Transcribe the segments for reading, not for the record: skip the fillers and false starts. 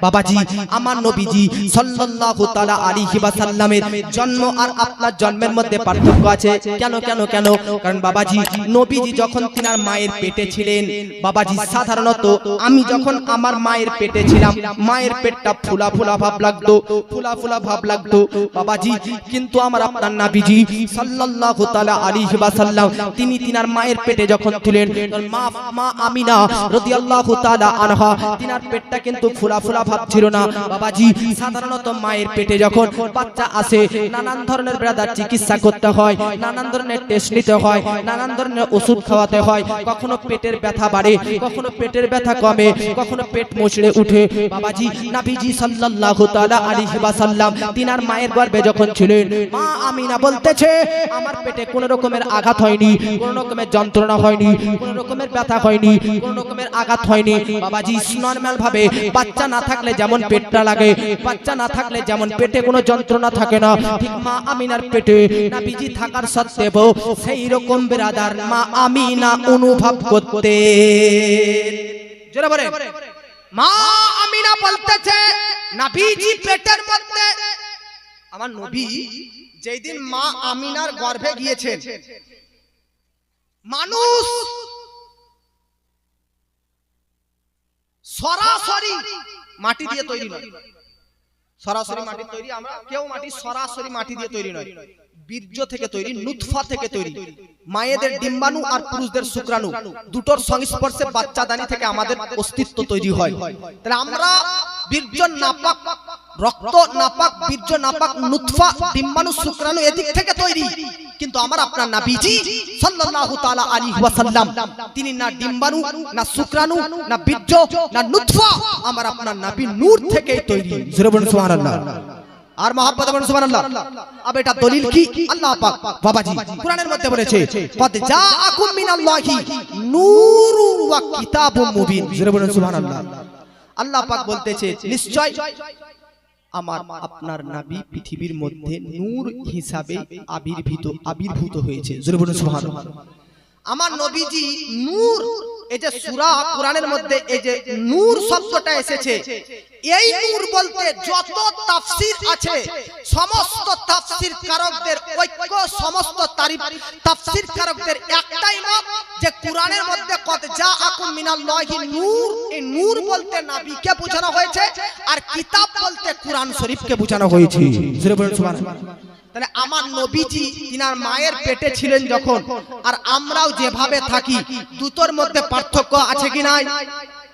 বাবাজি আমার নবীজি সাল্লাল্লাহু তাআলা আলাইহি ওয়াসাল্লামের জন্ম আর আপনার জন্মের মধ্যে পার্থক্য আছে। কেন কেন কেন? কারণ বাবাজি নবীজি যখন তিনার মায়ের পেটে ছিলেন, বাবাজি সাধারণত আমি যখন আমার মায়ের পেটে ছিলাম, মায়ের পেটটা ফুলা ফুলা ভাব লাগতো, ফুলা ফুলা ভাব লাগতো বাবাজি। কিন্তু আমার আপনার নবীজি সাল্লাল্লাহু তাআলা আলাইহি ওয়াসাল্লাম তিনি তিনার মায়ের পেটে যখন ছিলেন, মা আমিনা রাদিয়াল্লাহু তাআলা আনহা তিনার পেটটা কিন্তু ফুলা ফুলা ভাব ছিল না বাবাজি। সাধারণত মায়ের পেটে যখন বাচ্চা আসে নানান ধরনের ব্রাদার চিকিৎসা করতে হয়, নানান ধরনের টেস্ট নিতে হয়, নানান ধরনের ওষুধ খাওয়াতে হয়। কখনো পেটের ব্যথা বাড়ে, কখনো পেটের ব্যথা কমে, কখনো পেট মুচড়ে উঠে বাবাজি। নবীজি সাল্লাল্লাহু তাআলা আলাইহি ওয়াসাল্লাম তিনার মায়ের গর্ভে যখন ছিলেন, মা আমিনা বলতেছে আমার পেটে কোনো রকমের আঘাত হয়নি, কোনো রকমের যন্ত্রণা হয়নি, কোনো রকমের ব্যথা হয়নি, কোনো রকমের আঘাত হয়নি বাবাজি। নরমাল ভাবে বাচ্চা না থাকলে যেমন পেটটা লাগে, বাচ্চা না থাকলে যেমন পেটে কোনো যন্ত্রণা থাকে না, ঠিক মা আমিনার পেটে নবীজি থাকার সত্ত্বেও সেই রকম ব্রাদার মা আমিনা অনুভব করতে। জোরে বলে মা আমিনা বলতেছে নবীজি পেটের মধ্যে, আমার নবী যেই দিন মা আমিনার গর্ভে গিয়েছেন, মানুষ সরাসরি মাটি দিয়ে তৈরি নয়, সরাসরি মাটি তৈরি আমরা কেউ মাটি সরাসরি মাটি দিয়ে তৈরি নয়, বীর্য থেকে তৈরি, নুতফা থেকে তৈরি। মায়েদের ডিম্বাণু আর পুরুষদের শুক্রাণু দুটোর সংস্পর্শে বাচ্চাদানি থেকে আমাদের অস্তিত্ব তৈরি হয়। তাহলে আমরা বীর্য নাপাক, রক্ত নাপাক, বীর্য নাপাক, নুতফা, ডিম্বাণু, শুক্রাণু এদিক থেকে তৈরি। কিন্তু আমার আপনার নবীজি সাল্লাল্লাহু তাআলা আলাইহি ওয়াসাল্লাম তিনি না ডিম্বাণু, না শুক্রাণু, না বীর্য, না নুতফা, আমার আপনার নবী নূর থেকে তৈরি। জোরে বলুন সুবহানাল্লাহ। আর মহব্বত বলুন সুবহানাল্লাহ। अब এটা দলিল কি? আল্লাহ পাক বাবাজি কুরআনের মধ্যে বলেছে কদ জাআকুম মিনাল্লাহি নূরুন ওয়া কিতাবুম মুবিন। জোরে বলুন সুবহানাল্লাহ। আল্লাহ পাক বলতেছে নিশ্চয় আমার আপনার নবী পৃথিবীর মধ্যে নূর হিসাবে আবির্ভূত হয়েছে। জোরে বলুন সুবহানাল্লাহ। আমার নবীজি নূর, এই যে সূরা কোরআনের মধ্যে এই যে নূর শব্দটা এসেছে, এই নূর বলতে যত তাফসীর আছে সমস্ত তাফসীর কারকদের ঐক্য, সমস্ত তাফসীর কারকদের একটাই মত যে কোরআনের মধ্যে কদ জাআকুম মিনাল্লাহি নূর, এই নূর বলতে নবীকে বোঝানো হয়েছে, আর কিতাব বলতে কোরআন শরীফকে বোঝানো হয়েছে। জোরে বলুন সুবহানাল্লাহ। তাহলে আমার নবীজি তিনার মায়ের পেটে ছিলেন যখন, আর আমরাও যেভাবে থাকি দুটোর মধ্যে পার্থক্য আছে কি নাই?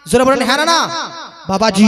জোরে বলেন হ্যাঁ না বাবাজি।